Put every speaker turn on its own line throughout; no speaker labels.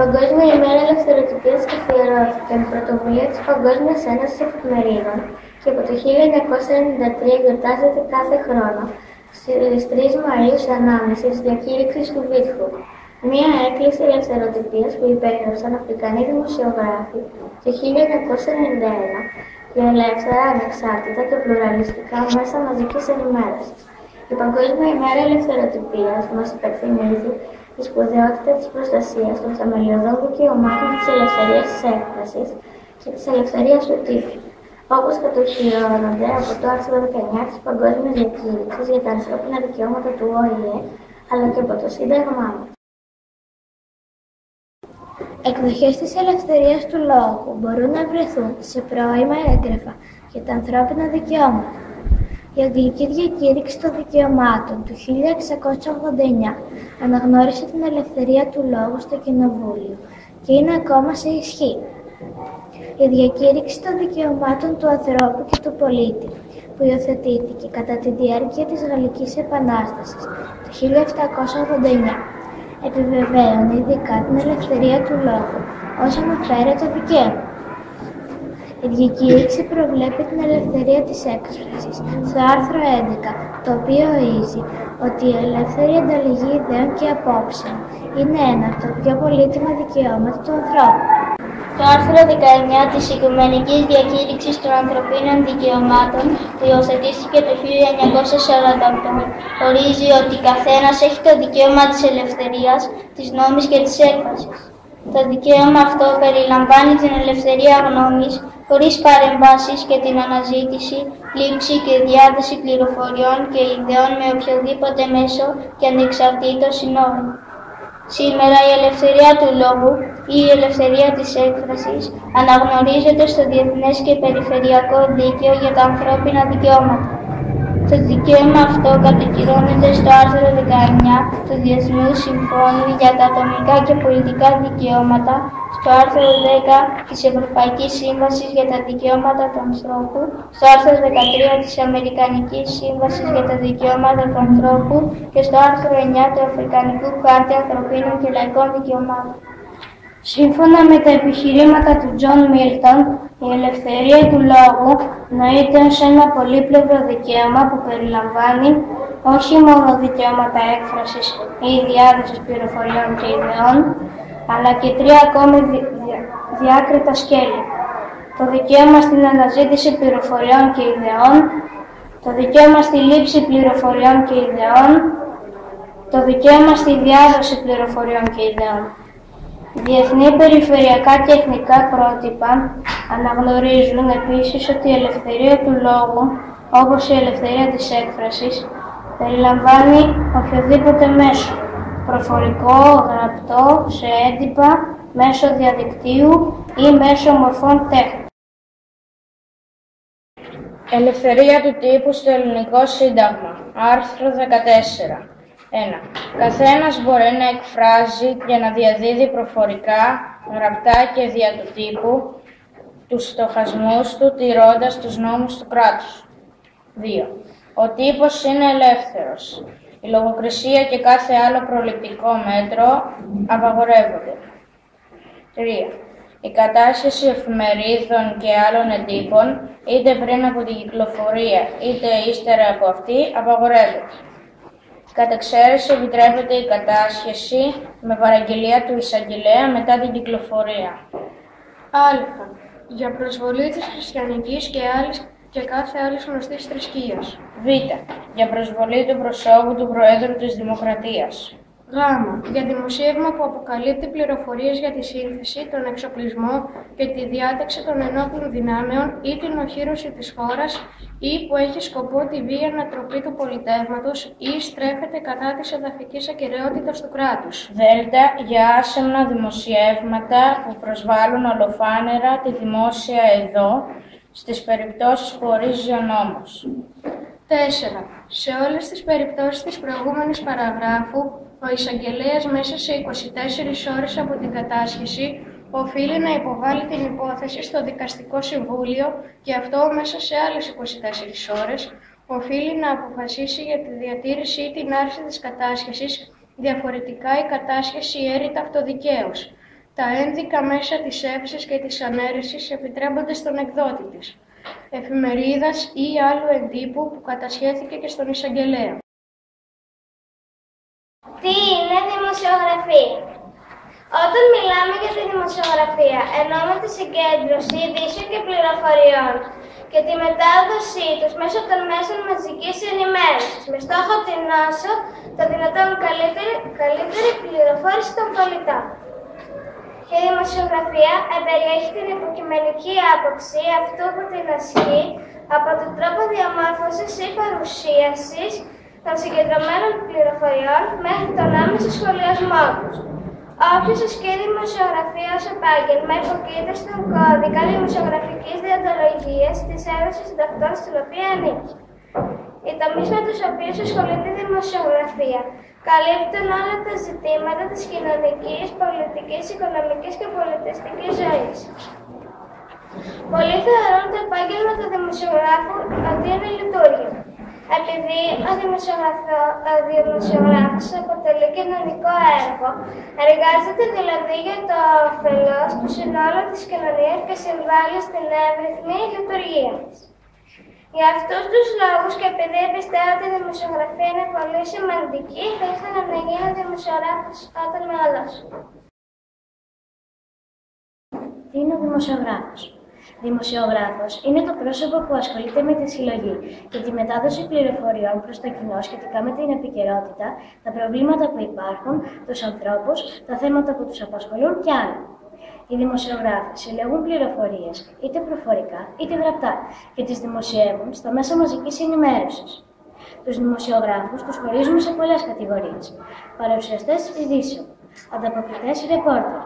Παγκόσμια ημέρα ελευθεροτυπίας καθιερώθηκε με πρωτοβουλία της Παγκόσμιας Ένωσης Εφημερίδων και από το 1993 γιορτάζεται κάθε χρόνο στις 3 Μαΐου σε ανάμνηση της διακήρυξης του Βίτχουρ, μία έκκληση ελευθεροτυπίας που υπέγραψαν Αφρικανοί δημοσιογράφοι το 1991 για ελεύθερα, ανεξάρτητα και πλουραλιστικά μέσα μαζικής ενημέρωσης. Η Παγκόσμια ημέρα ελευθεροτυπίας μας υπενθυμίζει τη σπουδαιότητα της προστασίας των θεμελιωδών δικαιωμάτων της ελευθερίας της έκφρασης και της ελευθερίας του τύπου, όπως κατοχυρώνονται από το άρθρο 19 της Παγκόσμιας Διακήρυξης για τα ανθρώπινα δικαιώματα του ΟΗΕ, αλλά και από το Σύνταγμά μας. Εκδοχές της ελευθερίας του λόγου μπορούν να βρεθούν σε πρώιμα έγγραφα για τα ανθρώπινα δικαιώματα. Η Αγγλική Διακήρυξη των Δικαιωμάτων του 1689 αναγνώρισε την ελευθερία του λόγου στο Κοινοβούλιο και είναι ακόμα σε ισχύ. Η Διακήρυξη των Δικαιωμάτων του Ανθρώπου και του Πολίτη, που υιοθετήθηκε κατά τη διάρκεια της Γαλλικής Επανάστασης το 1789, επιβεβαίωνε ειδικά την ελευθερία του λόγου ως αναφέρεται δικαίωμα. Η Διακήρυξη προβλέπει την ελευθερία της έκφρασης στο άρθρο 11, το οποίο ορίζει ότι η ελεύθερη ανταλλαγή ιδέων και απόψεων είναι ένα από τα πιο πολύτιμα δικαιώματα του ανθρώπου. Το άρθρο 19 της Οικουμενικής Διακήρυξης των Ανθρωπίνων Δικαιωμάτων, που υιοθετήθηκε το 1948, ορίζει ότι καθένας έχει το δικαίωμα της ελευθερίας, της νόμης και της έκφρασης. Το δικαίωμα αυτό περιλαμβάνει την ελευθερία γνώμης, χωρίς παρεμβάσεις και την αναζήτηση, λήψη και διάδοση πληροφοριών και ιδεών με οποιοδήποτε μέσο και ανεξαρτήτως συνόρων. Σήμερα η ελευθερία του λόγου ή η ελευθερία της έκφρασης αναγνωρίζεται στο διεθνές και περιφερειακό δίκαιο για τα ανθρώπινα δικαιώματα. Το δικαίωμα αυτό κατοχυρώνεται στο άρθρο 19 του Διεθνούς Συμφώνου για τα ατομικά και πολιτικά δικαιώματα, στο άρθρο 10 της Ευρωπαϊκής Σύμβασης για τα Δικαιώματα του Ανθρώπου, στο άρθρο 13 της Αμερικανικής Σύμβασης για τα Δικαιώματα του Ανθρώπου και στο άρθρο 9 του Αφρικανικού Χάρτη Ανθρωπίνων και Λαϊκών Δικαιωμάτων. Σύμφωνα με τα επιχειρήματα του Τζον Μίλτον, η ελευθερία του λόγου νοείται ως ένα πολύπλευρο δικαίωμα που περιλαμβάνει όχι μόνο δικαιώματα έκφρασης ή διάδοσης πληροφοριών και ιδεών, αλλά και 3 ακόμη διάκριτα σκέλη. Το δικαίωμα στην αναζήτηση πληροφοριών και ιδεών, το δικαίωμα στη λήψη πληροφοριών και ιδεών, το δικαίωμα στη διάδοση πληροφοριών και ιδεών. Διεθνή, περιφερειακά και εθνικά πρότυπα αναγνωρίζουν επίσης ότι η ελευθερία του λόγου, όπως η ελευθερία της έκφρασης, περιλαμβάνει οποιοδήποτε μέσο, προφορικό, γραπτό, σε έντυπα, μέσω διαδικτύου ή μέσω μορφών τέχνης.
Ελευθερία του τύπου στο Ελληνικό Σύνταγμα, άρθρο 14. 1. Καθένας μπορεί να εκφράζει και να διαδίδει προφορικά, γραπτά και δια του τύπου τους στοχασμούς του, τηρώντας τους νόμους του κράτους. 2. Ο τύπος είναι ελεύθερος. Η λογοκρισία και κάθε άλλο προληπτικό μέτρο απαγορεύονται. 3. Η κατάσχεση εφημερίδων και άλλων εντύπων, είτε πριν από την κυκλοφορία είτε ύστερα από αυτή, απαγορεύεται. Κατ' εξαίρεση επιτρέπεται η κατάσχεση με παραγγελία του εισαγγελέα μετά την κυκλοφορία.
Α. Για προσβολή της χριστιανικής και κάθε άλλης γνωστής θρησκείας.
Β. Για προσβολή του προσώπου του Προέδρου της Δημοκρατίας.
Γ. Για δημοσίευμα που αποκαλύπτει πληροφορίες για τη σύνθεση, τον εξοπλισμό και τη διάταξη των ενόπλων δυνάμεων ή την οχύρωση της χώρας ή που έχει σκοπό τη βία ανατροπή του πολιτεύματος ή στρέφεται κατά της εδαφικής ακεραιότητας του κράτους.
Δ. Για άσεμνα δημοσιεύματα που προσβάλλουν ολοφάνερα τη δημόσια εδώ στις περιπτώσεις που ορίζει ο νόμος.
4. Σε όλες τις περιπτώσεις της προηγούμενης παραγράφου, ο εισαγγελέας μέσα σε 24 ώρες από την κατάσχεση οφείλει να υποβάλει την υπόθεση στο Δικαστικό Συμβούλιο και αυτό μέσα σε άλλες 24 ώρες οφείλει να αποφασίσει για τη διατήρηση ή την άρση της κατάσχεσης, διαφορετικά η κατάσχεση έρειται αυτοδικαίως. Τα ένδικα μέσα της αίρεσης και της ανέρεσης επιτρέπονται στον εκδότη της, εφημερίδας ή άλλου εντύπου που κατασχέθηκε και στον εισαγγελέα.
Τι είναι δημοσιογραφία? Όταν μιλάμε για τη δημοσιογραφία, εννοούμε τη συγκέντρωση ειδήσεων και πληροφοριών και τη μετάδοσή τους μέσω των μέσων μαζικής ενημέρωσης, με στόχο την όσο το δυνατόν καλύτερη πληροφόρηση των πολιτών. Η δημοσιογραφία περιέχει την υποκειμενική άποψη αυτού που την ασκεί από τον τρόπο διαμόρφωσης ή παρουσίασης των συγκεντρωμένων πληροφοριών μέχρι τον άμεσο σχολιασμό τους. Όποιος ασκεί δημοσιογραφία ως επάγγελμα υποκείται στον κώδικα δημοσιογραφικής διοντολογίας της Ένωσης Συντακτών στην οποία ανήκει. Οι τομείς με τους οποίους ασχολείται η δημοσιογραφία καλύπτουν όλα τα ζητήματα της κοινωνικής, πολιτικής, οικονομικής και πολιτιστικής ζωής. Πολλοί θεωρούν το επάγγελμα του δημοσιογράφου ότι είναι λειτουργήμα. Επειδή ο δημοσιογράφος αποτελεί κοινωνικό έργο, εργάζεται δηλαδή για το όφελος του συνόλου της κοινωνίας και συμβάλλει στην εύρυθμη λειτουργία της. Για αυτούς τους λόγους και επειδή πιστεύω ότι η δημοσιογραφία είναι πολύ σημαντική, θα ήθελα να γίνω δημοσιογράφος όταν μεγαλώσω.
Τι είναι ο δημοσιογράφος? Δημοσιογράφος είναι το πρόσωπο που ασχολείται με τη συλλογή και τη μετάδοση πληροφοριών προς το κοινό σχετικά με την επικαιρότητα, τα προβλήματα που υπάρχουν, τους ανθρώπους, τα θέματα που τους απασχολούν και άλλα. Οι δημοσιογράφοι συλλέγουν πληροφορίες είτε προφορικά είτε γραπτά και τις δημοσιεύουν στα μέσα μαζικής ενημέρωσης. Τους δημοσιογράφους τους χωρίζουμε σε πολλές κατηγορίες. Παρουσιαστές ειδήσεων, ανταποκριτές ρεπόρτερ.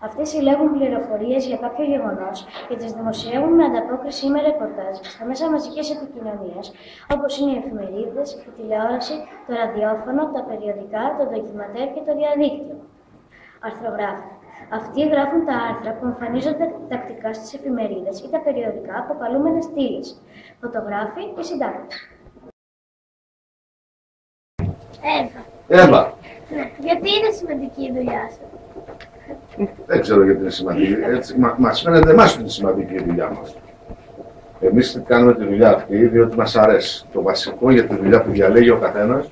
Αυτοί συλλέγουν πληροφορίες για κάποιο γεγονός και τις δημοσιεύουν με ανταπόκριση ή με ρεπορτάζ στα μέσα μαζικής επικοινωνίας, όπως είναι οι εφημερίδες, η τηλεόραση, το ραδιόφωνο, τα περιοδικά, το ντοκιματέρ και το διαδίκτυο. Αρθρογράφοι. Αυτοί γράφουν τα άρθρα που εμφανίζονται τακτικά στις εφημερίδες ή τα περιοδικά αποκαλούμενες στήλες. Φωτογράφοι και συντάκτες.
Εύα.
Ναι. Γιατί είναι σημαντική η δουλειά σου?
Δεν ξέρω γιατί είναι σημαντική. Μας φαίνεται εμάς ότι είναι σημαντική η δουλειά μας. Εμείς κάνουμε τη δουλειά αυτή διότι μας αρέσει. Το βασικό για τη δουλειά που διαλέγει ο καθένας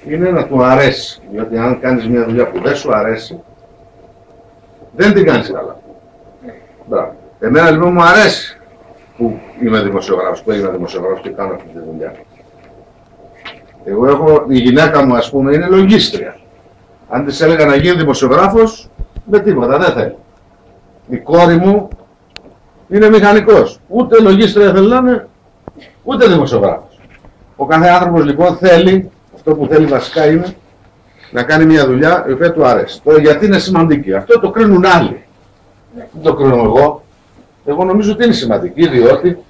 είναι να του αρέσει. Διότι αν κάνεις μια δουλειά που δεν σου αρέσει, δεν την κάνεις καλά. Μπράβο. Εμένα λοιπόν μου αρέσει που είμαι δημοσιογράφος, που έγινα δημοσιογράφος και κάνω αυτή τη δουλειά. Εγώ έχω, η γυναίκα μου ας πούμε είναι λογίστρια. Αν της έλεγα να γίνει δημοσιογράφος, με τίποτα, δεν θέλει. Η κόρη μου είναι μηχανικός. Ούτε λογίστρια θέλει να είναι, ούτε δημοσιογράφος. Ο κάθε άνθρωπος λοιπόν θέλει, αυτό που θέλει βασικά είναι να κάνει μια δουλειά η οποία του αρέσει. Τώρα γιατί είναι σημαντική, αυτό το κρίνουν άλλοι. Δεν το κρίνω εγώ. Εγώ νομίζω ότι είναι σημαντική, διότι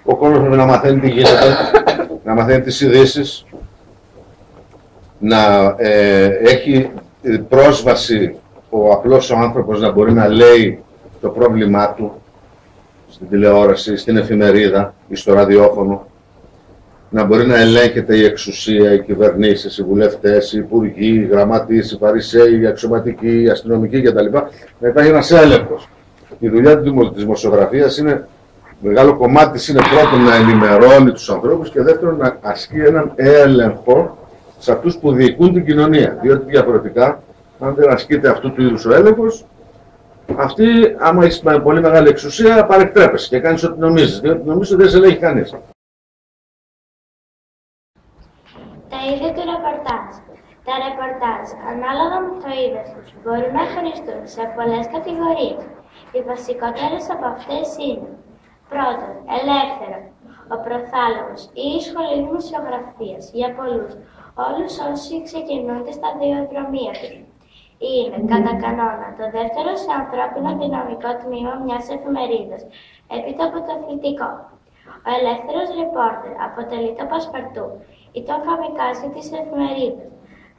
ο κόσμος πρέπει να μαθαίνει τι γίνεται, να μαθαίνει τις ειδήσεις, να έχει πρόσβαση ο απλός ο άνθρωπος να μπορεί να λέει το πρόβλημά του στην τηλεόραση, στην εφημερίδα ή στο ραδιόφωνο, να μπορεί να ελέγχεται η εξουσία, οι κυβερνήσεις, οι βουλευτές, οι υπουργοί, οι γραμματείς, οι φαρισαίοι, οι αξιωματικοί, οι αστυνομικοί κτλ. Να υπάρχει ένας έλεγχος. Η δουλειά της δημοσιογραφίας είναι, μεγάλο κομμάτι της είναι πρώτον να ενημερώνει τους ανθρώπους και δεύτερον να ασκεί έναν έλεγχο σε αυτούς που διοικούν την κοινωνία. Διότι διαφορετικά, αν δεν ασκείται αυτού του είδους ο έλεγχος, αυτή, άμα είσαι με πολύ μεγάλη εξουσία, παρεκτρέπεσαι και κάνεις ό,τι νομίζεις. Διότι νομίζεις ότι δεν σε ελέγχει κανείς.
Τα είδη του ρεπορτάζ. Τα ρεπορτάζ, ανάλογα με το είδος τους, μπορούν να χωριστούν σε πολλές κατηγορίες. Οι βασικότερες από αυτές είναι: πρώτον, ελεύθερο, ο προθάλαμος ή η σχολή δημοσιογραφίας για πολλούς, όλους όσοι ξεκινούν τη σταδιοδρομία τους. Είναι, κατά κανόνα, το δεύτερο σε ανθρώπινο δυναμικό τμήμα μιας εφημερίδας, έπειτα από το αθλητικό. Ο ελεύθερος ρεπόρτερ αποτελεί το πασπαρτού ή τον καμικάζι της εφημερίδας.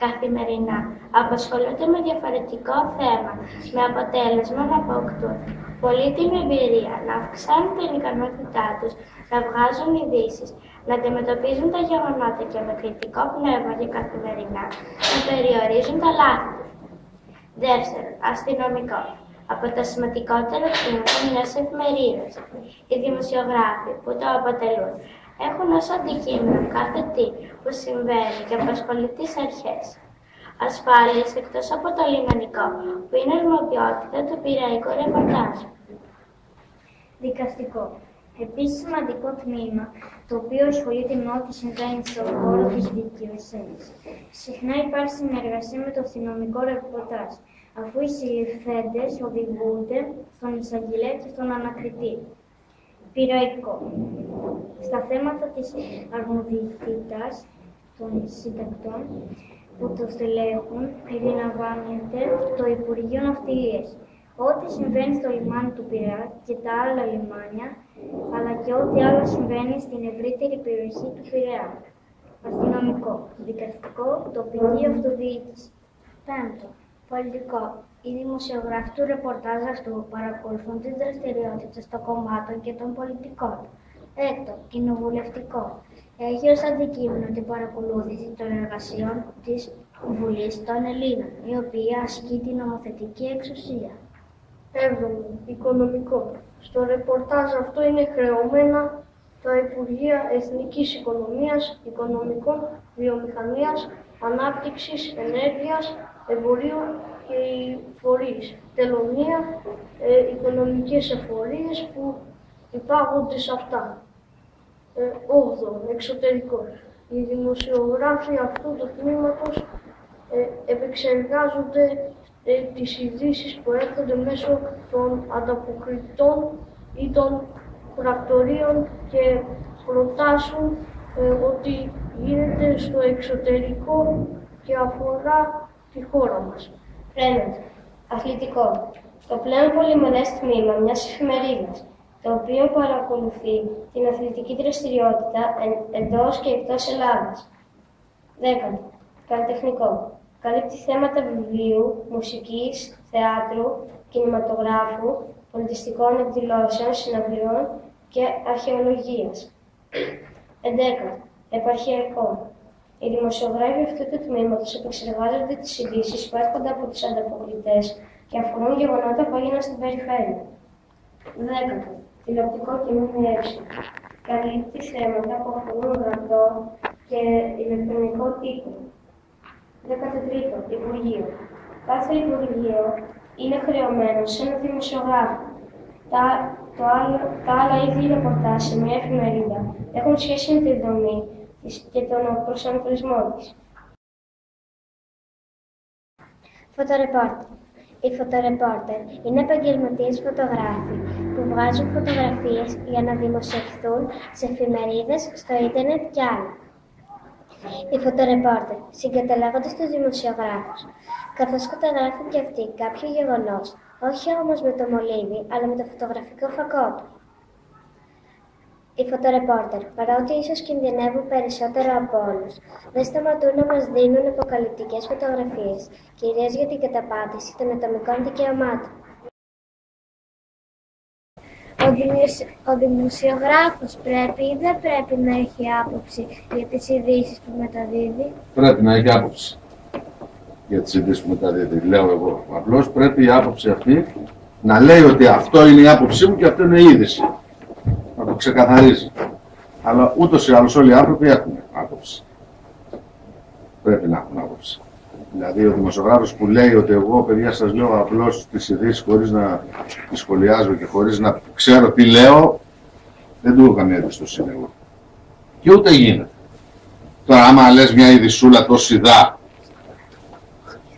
Καθημερινά απασχολούνται με διαφορετικό θέμα, με αποτέλεσμα να αποκτούν πολύτιμη εμπειρία, να αυξάνουν την ικανότητά τους, να βγάζουν ειδήσεις, να αντιμετωπίζουν τα γεγονότα και με κριτικό πνεύμα και καθημερινά να περιορίζουν τα λάθη τους. Δεύτερον, αστυνομικό.
από τα σημαντικότερα τμήματα μιας εφημερίδας. Οι δημοσιογράφοι που το αποτελούν έχουν ως αντικείμενο κάθε τι που συμβαίνει και απασχολεί τις αρχές ασφάλειας εκτός από το λιμενικό, που είναι αρμοδιότητα του πειραϊκού ρεπορτάζ.
Δικαστικό. Επίσης σημαντικό τμήμα, το οποίο ασχολείται με ό,τι συμβαίνει στον χώρο της δικαιοσύνης. Συχνά υπάρχει συνεργασία με το αστυνομικό ρεπορτάζ, αφού οι συλληφθέντες οδηγούνται στον εισαγγελέα και στον ανακριτή. Πειραϊκό. Στα θέματα της αρμοδιότητας των συντακτών που το στελέχουν, περιλαμβάνεται το Υπουργείο Ναυτιλίας. Ό,τι συμβαίνει στο λιμάνι του Πειραιά και τα άλλα λιμάνια, αλλά και ό,τι άλλο συμβαίνει στην ευρύτερη περιοχή του Πειραιά. Αστυνομικό, δικαστικό, τοπική αυτοδιοίκηση.
Πέμπτο, πολιτικό. Οι δημοσιογράφοι του ρεπορτάζ αυτού παρακολουθούν τις δραστηριότητες των κομμάτων και των πολιτικών. Έκτο, κοινοβουλευτικό. Έχει ως αντικείμενο την παρακολούθηση των εργασιών της Βουλής των Ελλήνων, η οποία ασκεί την νομοθετική εξουσία.
Έβδομο, οικονομικό. Στο ρεπορτάζ αυτό είναι χρεωμένα τα Υπουργεία Εθνικής Οικονομίας, Οικονομικών, Βιομηχανίας, Ανάπτυξης, Ενέργειας, Εμπορίου και οι φορείς, τελωνία, οικονομικές εφορίες που υπάγονται σε αυτά. Όγδοο, εξωτερικό. Οι δημοσιογράφοι αυτού του τμήματος επεξεργάζονται τις ειδήσεις που έρχονται μέσω των ανταποκριτών ή των πρακτορείων και προτάσουν ότι γίνεται στο εξωτερικό και αφορά τη χώρα μας.
Πρέμετ. Αθλητικό. Το πλέον πολυμελές τμήμα μιας εφημερίδας, το οποίο παρακολουθεί την αθλητική δραστηριότητα εντός και εκτός Ελλάδας. 10. Καλλιτεχνικό. Καλύπτει θέματα βιβλίου, μουσικής, θεάτρου, κινηματογράφου, πολιτιστικών εκδηλώσεων, συναυλιών και αρχαιολογίας. 11. Επαρχιακό. Οι δημοσιογράφοι αυτού του τμήματος επεξεργάζονται τις ειδήσεις που έρχονται από τους ανταποκριτές και αφορούν γεγονότα που έγιναν στην περιφέρεια. 10. Τηλεοπτικό και ΜΜΕ. Καλύπτει θέματα που αφορούν γραπτό και ηλεκτρονικό τύπο. 13. Υπουργείο. Κάθε Υπουργείο είναι χρεωμένο σε ένα δημοσιογράφο. Τα άλλα είδη ρεπορτάζ σε μια εφημερίδα έχουν σχέση με τη δομή και τον προσανατολισμό της.
Φωτορεπόρτερ. Οι φωτορεπόρτερ είναι επαγγελματίες φωτογράφοι που βγάζουν φωτογραφίες για να δημοσιευθούν σε εφημερίδες, στο ίντερνετ και άλλα. Οι φωτορεπόρτερ συγκαταλέγονται στους δημοσιογράφους, καθώς φωτογράφουν και αυτοί κάποιο γεγονός, όχι όμως με το μολύβι, αλλά με το φωτογραφικό φακό του. Οι φωτορεπόρτερ, παρότι ίσως κινδυνεύουν περισσότερο από όλους, δεν σταματούν να μας δίνουν αποκαλυπτικές φωτογραφίες, κυρίως για την καταπάτηση των ατομικών δικαιωμάτων. Ο δημοσιογράφος πρέπει ή δεν πρέπει να έχει άποψη για τις ειδήσεις που μεταδίδει?
Πρέπει να έχει άποψη για τις ειδήσεις που μεταδίδει, λέω εγώ. Απλώς πρέπει η άποψη αυτή να λέει ότι αυτό είναι η άποψή μου και αυτό είναι η είδηση. Να το ξεκαθαρίζει. Αλλά ούτως ή άλλως όλοι οι άνθρωποι έχουν άποψη. Πρέπει να έχουν άποψη. Δηλαδή ο δημοσιογράφος που λέει ότι εγώ, παιδιά, σας λέω απλώς τις ειδήσεις χωρίς να τις σχολιάζω και χωρίς να ξέρω τι λέω, δεν του έχω καμία εμπιστοσύνη εγώ. Και ούτε γίνεται. Τώρα άμα λες μια ειδησούλα τόσο ιδά,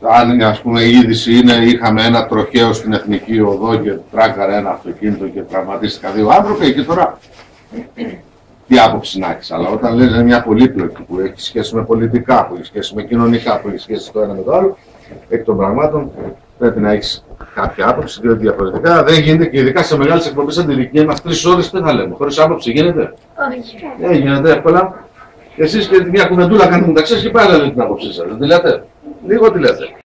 αν ας πούμε η είδηση είναι είχαμε ένα τροχαίο στην Εθνική Οδό και τράκαρε ένα αυτοκίνητο και τραυματίστηκαν 2 άνθρωποι, και τώρα τι άποψη να έχεις. Αλλά όταν λες μια πολύπλοκη που έχει σχέση με πολιτικά, που έχει σχέση με κοινωνικά, που έχει σχέση το ένα με το άλλο, εκ των πραγμάτων πρέπει να έχεις κάποια άποψη, διότι διαφορετικά δεν γίνεται, και ειδικά σε μεγάλες εκπομπές σαν τη δική μας 3 ώρες τι θα λέμε. Χωρίς άποψη γίνεται?
Όχι.
Δεν γίνεται εύκολα. Εσείς και μια κουβεντούλα κάνετε μεταξύ σας και πάλι λέτε την άποψή σας. Δεν τη λέτε? Λίγο τι λέτε.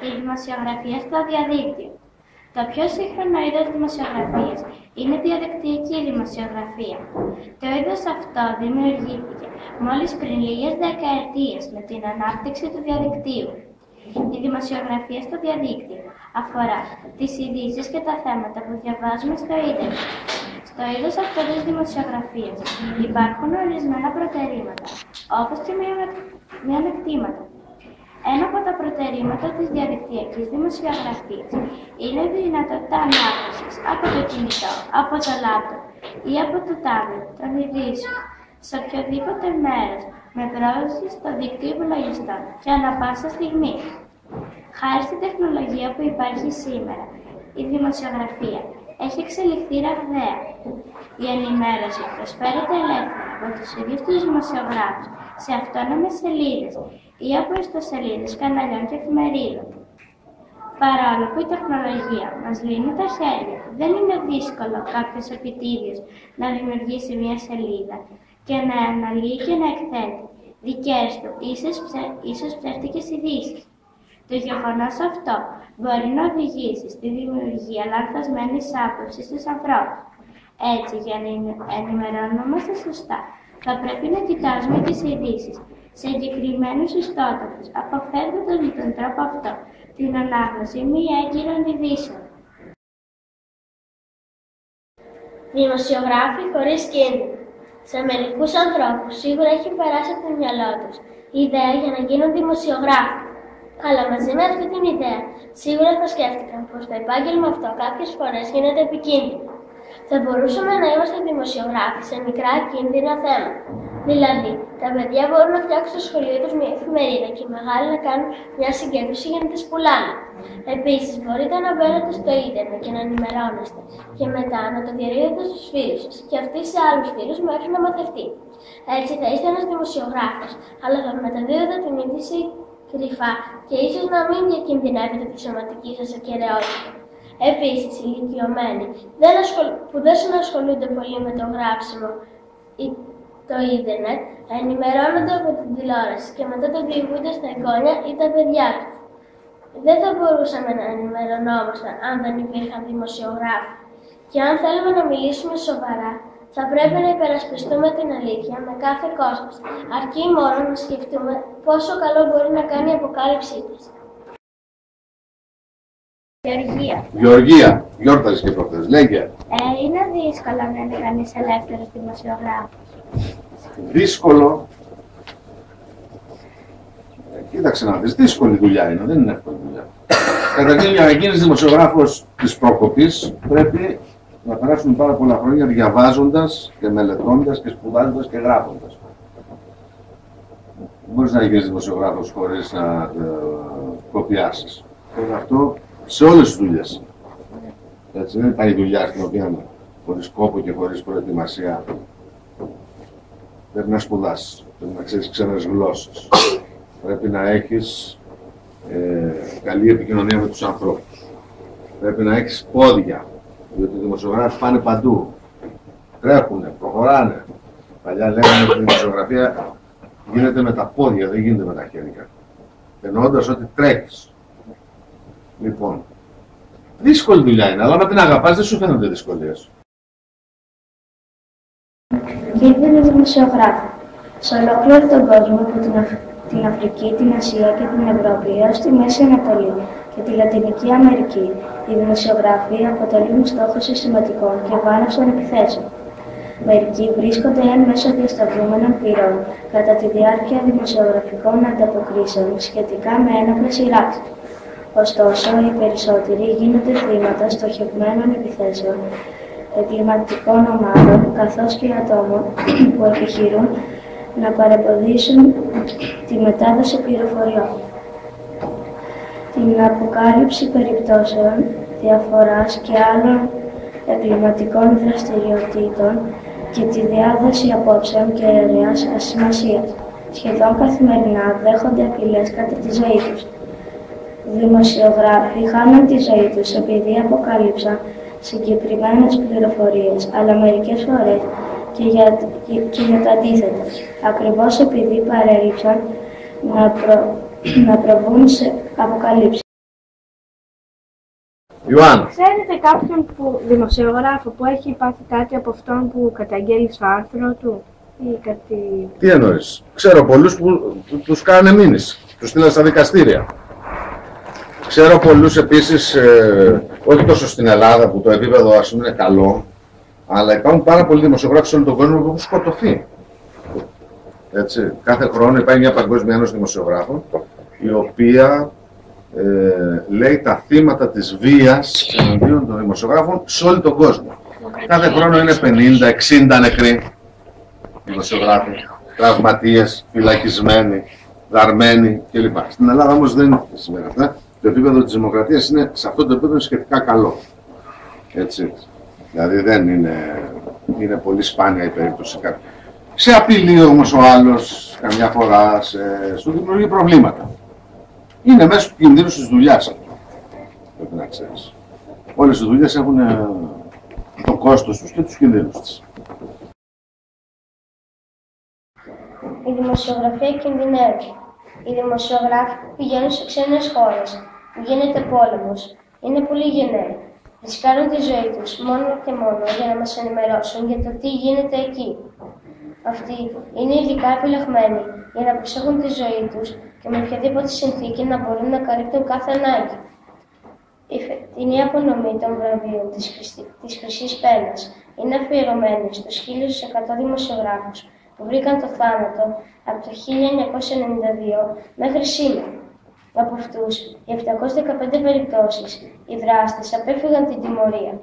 Η δημοσιογραφία στο διαδίκτυο. Το πιο σύγχρονο είδος δημοσιογραφίας είναι η διαδικτυακή δημοσιογραφία. Το είδος αυτό δημιουργήθηκε μόλις πριν λίγες δεκαετίες με την ανάπτυξη του διαδικτύου. Η δημοσιογραφία στο διαδίκτυο αφορά τις ειδήσεις και τα θέματα που διαβάζουμε στο ίντερνετ. Στο είδος αυτό της δημοσιογραφίας υπάρχουν ορισμένα προτερήματα, όπως και μειονεκτήματα. Ένα από τα προτερήματα της διαδικτυακής δημοσιογραφίας είναι η δυνατότητα ανάγνωσης από το κινητό, από το λάπτοπ ή από το τάμπλετ των ειδήσεων σε οποιοδήποτε μέρος με πρόσβαση στο δίκτυο υπολογιστών και ανά πάσα στιγμή. Χάρη στην τεχνολογία που υπάρχει σήμερα, η δημοσιογραφία έχει εξελιχθεί ραγδαία. Η ενημέρωση προσφέρεται ελεύθερα από τους ίδιους τους δημοσιογράφους σε αυτόνομες σελίδες ή από ιστοσελίδες καναλιών και εφημερίδων. Παρόλο που η τεχνολογία μας λύνει τα χέρια, δεν είναι δύσκολο κάποιος επιτίδιος να δημιουργήσει μια σελίδα και να αναλύει και να εκθέτει δικές του ίσως ψεύτικες ειδήσεις. Το γεγονός αυτό μπορεί να οδηγήσει στη δημιουργία λανθασμένης άποψης στους ανθρώπους. Έτσι, για να ενημερωνόμαστε σωστά, θα πρέπει να κοιτάζουμε τις ειδήσεις σε εγκεκριμένους ιστότοπους, αποφεύγοντας με τον τρόπο αυτό την ανάγνωση μη έγκυρων ειδήσεων.
Δημοσιογράφοι χωρίς κίνδυνο. Σε μερικούς ανθρώπους σίγουρα έχει περάσει από το μυαλό τους η ιδέα για να γίνουν δημοσιογράφοι. Αλλά μαζί με αυτή την ιδέα, σίγουρα θα σκέφτηκαν πως το επάγγελμα αυτό κάποιες φορές γίνεται επικίνδυνο. Θα μπορούσαμε να είμαστε δημοσιογράφοι σε μικρά κίνδυνα θέματα. Δηλαδή, τα παιδιά μπορούν να φτιάξουν στο σχολείο τους μια εφημερίδα και οι μεγάλοι να κάνουν μια συγκέντρωση για να τις πουλάνε. Επίσης, μπορείτε να μπαίνετε στο ίντερνετ και να ενημερώνεστε και μετά να το διαδίδετε στους φίλους σας και αυτοί σε άλλους φίλους μέχρι να μαθευτεί. Έτσι θα είστε ένας δημοσιογράφος, αλλά θα μεταδίδετε την είδηση κρυφά και ίσως να μην διακινδυνεύετε τη σωματική σας ακεραιότητα. Επίσης, οι ηλικιωμένοι που δεν συνασχολούνται πολύ με το γράψιμο ή το ίντερνετ, ενημερώνονται από την τηλεόραση και μετά το διηγούνται στα εγγόνια ή τα παιδιά τους. Δεν θα μπορούσαμε να ενημερωνόμασταν αν δεν υπήρχαν δημοσιογράφοι. Και αν θέλουμε να μιλήσουμε σοβαρά, θα πρέπει να υπερασπιστούμε την αλήθεια με κάθε κόστος, αρκεί μόνο να σκεφτούμε πόσο καλό μπορεί να κάνει η αποκάλυψή της.
Γεωργία, γιόρταζες και προχθές, λέγε.
Είναι δύσκολο να είναι κανείς ελεύθερος δημοσιογράφος.
Δύσκολο. Κοίταξε να δεις, δύσκολη δουλειά είναι, δεν είναι εύκολη δουλειά. Καταρχήν, για να γίνεις δημοσιογράφος της πρόκοπης, πρέπει να περάσουν πάρα πολλά χρόνια διαβάζοντας και μελετώντας και σπουδάζοντας και γράφοντας. Δεν μπορείς να γίνεις δημοσιογράφος χωρίς να κοπιάσεις. Και αυτό σε όλες τις δουλειές. Έτσι, δεν υπάρχει δουλειά στην οποία χωρίς κόπο και χωρίς προετοιμασία. Πρέπει να σπουδάσεις, πρέπει να ξέρεις ξένες γλώσσες. Πρέπει να έχεις καλή επικοινωνία με τους ανθρώπους. Πρέπει να έχεις πόδια, διότι οι δημοσιογράφοι πάνε παντού. Τρέχουνε, προχωράνε. Παλιά λέγανε ότι η δημοσιογραφία γίνεται με τα πόδια, δεν γίνεται με τα χέρια. Εννοώντας ότι τρέχεις. Λοιπόν, δύσκολη δουλειά είναι, αλλά αν την αγαπάς δεν σου φαίνονται δυσκολίες.
Κίνδυνοι δημοσιογράφοι. Σε ολόκληρο τον κόσμο, από την Αφρική, την Ασία και την Ευρώπη έως τη Μέση Ανατολή και τη Λατινική Αμερική, οι δημοσιογράφοι αποτελούν στόχο συστηματικών και βάναυσων επιθέσεων. Μερικοί βρίσκονται εν μέσω διασταυρούμενων πυρών κατά τη διάρκεια δημοσιογραφικών ανταποκρίσεων σχετικά με ένοπλες σειράξεις. Ωστόσο, οι περισσότεροι γίνονται θύματα στοχευμένων επιθέσεων εγκληματικών ομάδων καθώς και ατόμων που επιχειρούν να παρεμποδίσουν τη μετάδοση πληροφοριών, την αποκάλυψη περιπτώσεων διαφοράς και άλλων εγκληματικών δραστηριοτήτων και τη διάδοση απόψεων και αιρέας ασημασίας. Σχεδόν καθημερινά δέχονται απειλές κατά τη ζωή τους. Δημοσιογράφοι χάνουν τη ζωή τους επειδή αποκάλυψαν συγκεκριμένες πληροφορίες, αλλά μερικές φορές και για το αντίθετο, ακριβώς επειδή παρέλειψαν να προβούν σε αποκαλύψεις.
Ιωάννα.
Ξέρετε κάποιον δημοσιογράφο που έχει πάθει κάτι από αυτόν που καταγγέλει στο άρθρο του ή κάτι...
Τι εννοείς? Ξέρω πολλούς που τους κάνανε μήνυση, τους στείλαν στα δικαστήρια. Ξέρω πολλούς επίσης, όχι τόσο στην Ελλάδα που το επίπεδο ας πούμε είναι καλό, αλλά υπάρχουν πάρα πολλοί δημοσιογράφοι σε όλο τον κόσμο που έχουν σκοτωθεί. Έτσι. Κάθε χρόνο υπάρχει μια Παγκόσμια Ένωση Δημοσιογράφων, η οποία λέει τα θύματα της βίας εναντίον των δημοσιογράφων σε όλο τον κόσμο. Κάθε χρόνο είναι 50-60 νεκροί δημοσιογράφοι, τραυματίες, φυλακισμένοι, δαρμένοι κλπ. Στην Ελλάδα όμως δεν σημαίνει αυτά. Το επίπεδο της δημοκρατίας είναι σε αυτό το επίπεδο σχετικά καλό. Έτσι. Δηλαδή δεν είναι πολύ σπάνια η περίπτωση κάποιου. Σε απειλεί όμως ο άλλος καμιά φορά, σου δημιουργεί προβλήματα. Είναι μέσα του κινδύνου της δουλειάς αυτό. Πρέπει να ξέρεις. Όλες οι δουλειές έχουν το κόστος τους και τους κινδύνους της.
Η δημοσιογραφία κινδυνεύει. Οι δημοσιογράφοι που πηγαίνουν σε ξένες χώρες, που γίνεται πόλεμος, είναι πολύ γενναίοι. Ρισκάρουν τη ζωή τους μόνο και μόνο για να μας ενημερώσουν για το τι γίνεται εκεί. Αυτοί είναι ειδικά επιλεγμένοι για να προσέχουν τη ζωή τους και με οποιαδήποτε συνθήκη να μπορούν να καλύπτουν κάθε ανάγκη. Η φετινή απονομή των βραβείων της Χρυσής Πένας είναι αφιερωμένη στους 1.100 δημοσιογράφους που βρήκαν το θάνατο από το 1992 μέχρι σήμερα. Από αυτούς, οι 715 περιπτώσεις, οι δράστες απέφυγαν την τιμωρία.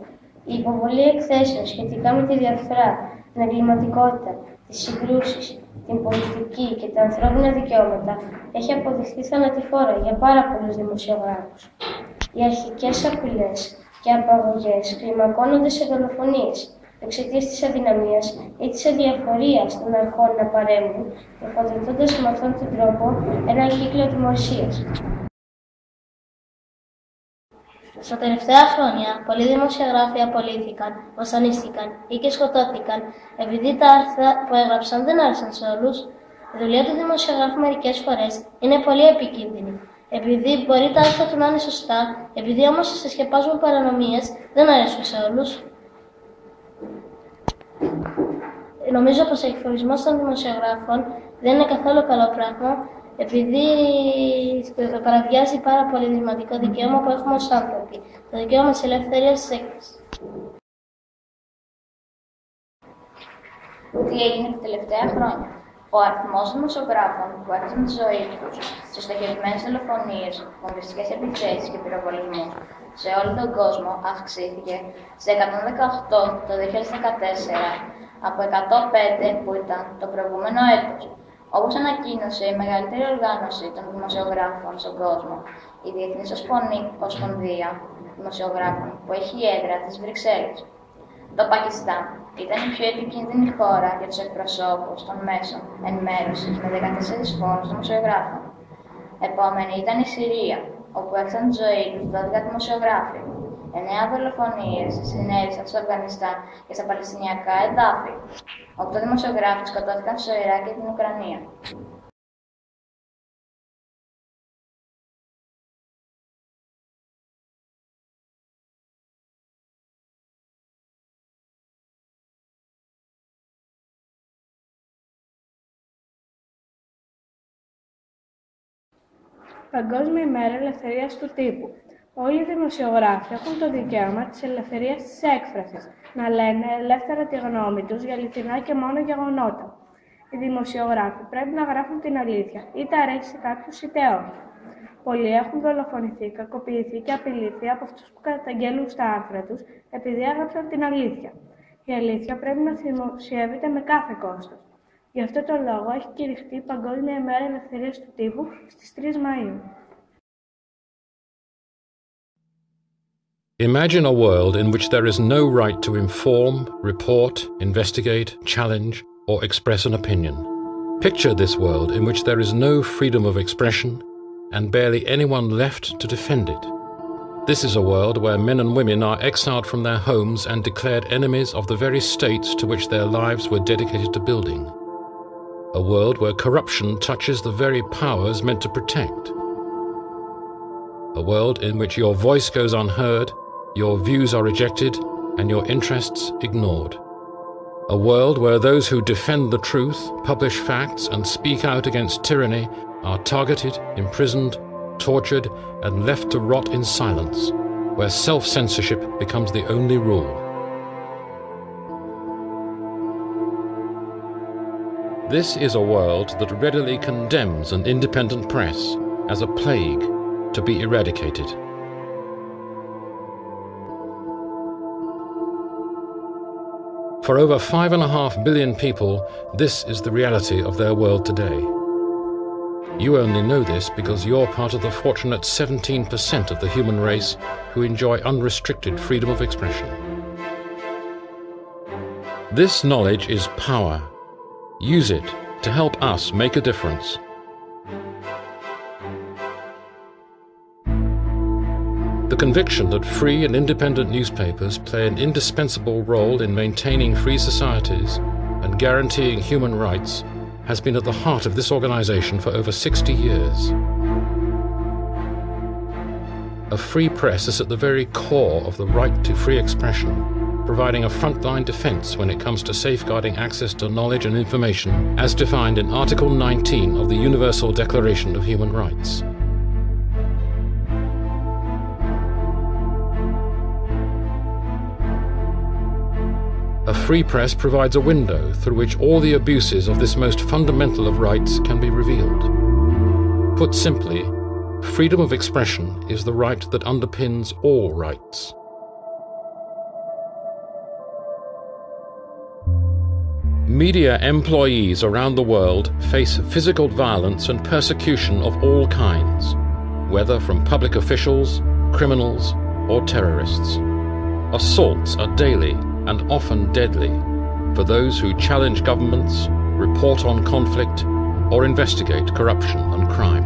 Η υποβολή εκθέσεων σχετικά με τη διαφθορά, την εγκληματικότητα, τις συγκρούσεις, την πολιτική και τα ανθρώπινα δικαιώματα έχει αποδειχθεί θανατηφόρα για πάρα πολλούς δημοσιογράφους. Οι αρχικές απειλές και απαγωγές κλιμακώνονται σε δολοφονίες εξαιτίας της αδυναμίας ή της αδιαφορίας των αρχών να παρέμβουν, τροφοδοτώντας με αυτόν τον τρόπο έναν κύκλο ατιμορρησίας.
Στα τελευταία χρόνια, πολλοί δημοσιογράφοι απολύθηκαν, βασανίστηκαν ή και σκοτώθηκαν επειδή τα άρθρα που έγραψαν δεν άρεσαν σε όλους. Η δουλειά του δημοσιογράφου μερικές φορές είναι πολύ επικίνδυνη. Επειδή μπορεί τα άρθρα του να είναι σωστά, επειδή όμως συσχεπάζουν παρανομίες, δεν αρέσουν σε όλους. Νομίζω πως ο εκφοβισμός των δημοσιογράφων δεν είναι καθόλου καλό πράγμα, επειδή παραβιάζει πάρα πολύ σημαντικό δικαίωμα που έχουμε ως άνθρωποι, το δικαίωμα της ελευθερίας της έκφρασης.
Τι έγινε τα τελευταία χρόνια? Ο αριθμός δημοσιογράφων που έχασαν τη ζωή τους σε στοχευμένες δολοφονίες, βομβιστικές επιθέσεις και πυροβολισμούς σε όλο τον κόσμο αυξήθηκε σε 118 το 2014 από 105 που ήταν το προηγούμενο έτος. Όπως ανακοίνωσε η μεγαλύτερη οργάνωση των δημοσιογράφων στον κόσμο, η Διεθνής Ομοσπονδία Δημοσιογράφων, που έχει έδρα της Βρυξέλλες. Το Πακιστάν ήταν η πιο επικίνδυνη χώρα για τους εκπροσώπους των μέσων ενημέρωσης με 14 φόνους δημοσιογράφων. Επόμενη ήταν η Συρία, όπου έχασαν τη ζωή τους 12 δημοσιογράφοι. 9 δολοφονίες συνέβησαν στο Αφγανιστάν και στα Παλαιστινιακά εδάφη. 8 δημοσιογράφοι σκοτώθηκαν στο Ιράκ και την Ουκρανία.
Παγκόσμια ημέρα ελευθερίας του τύπου. Όλοι οι δημοσιογράφοι έχουν το δικαίωμα της ελευθερίας της έκφρασης, να λένε ελεύθερα τη γνώμη τους για αληθινά και μόνο γεγονότα. Οι δημοσιογράφοι πρέπει να γράφουν την αλήθεια, είτε αρέσει σε κάποιους είτε όχι. Πολλοί έχουν δολοφονηθεί, κακοποιηθεί και απειληθεί από αυτούς που καταγγέλουν στα άρθρα τους επειδή έγραψαν την αλήθεια. Η αλήθεια πρέπει να δημοσιεύεται με κάθε κόστος. Γι' αυτό το λόγο έχει κηρυχθεί η Παγκόσμια ημέρα ελευθερίας του τύπου στις 3 Μαΐου.
Imagine a world in which there is no right to inform, report, investigate, challenge, or express an opinion. Picture this world in which there is no freedom of expression and barely anyone left to defend it. This is a world where men and women are exiled from their homes and declared enemies of the very states to which their lives were dedicated to building. A world where corruption touches the very powers meant to protect. A world in which your voice goes unheard your views are rejected, and your interests ignored. A world where those who defend the truth, publish facts, and speak out against tyranny are targeted, imprisoned, tortured, and left to rot in silence, where self-censorship becomes the only rule. This is a world that readily condemns an independent press as a plague to be eradicated. For over 5.5 billion people, this is the reality of their world today. You only know this because you're part of the fortunate 17% of the human race who enjoy unrestricted freedom of expression. This knowledge is power. Use it to help us make a difference. The conviction that free and independent newspapers play an indispensable role in maintaining free societies and guaranteeing human rights has been at the heart of this organization for over 60 years. A free press is at the very core of the right to free expression, providing a frontline defense when it comes to safeguarding access to knowledge and information as defined in Article 19 of the Universal Declaration of Human Rights. A free press provides a window through which all the abuses of this most fundamental of rights can be revealed. Put simply, freedom of expression is the right that underpins all rights. Media employees around the world face physical violence and persecution of all kinds, whether from public officials, criminals, or terrorists. Assaults are daily and often deadly for those who challenge governments, report on conflict, or investigate corruption and crime.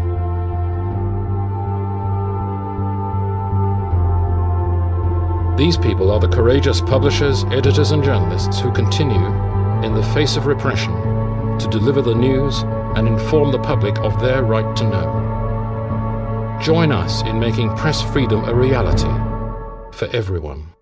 These people are the courageous publishers, editors, and journalists who continue, in the face of repression, to deliver the news and inform the public of their right to know. Join us in making press freedom a reality for everyone.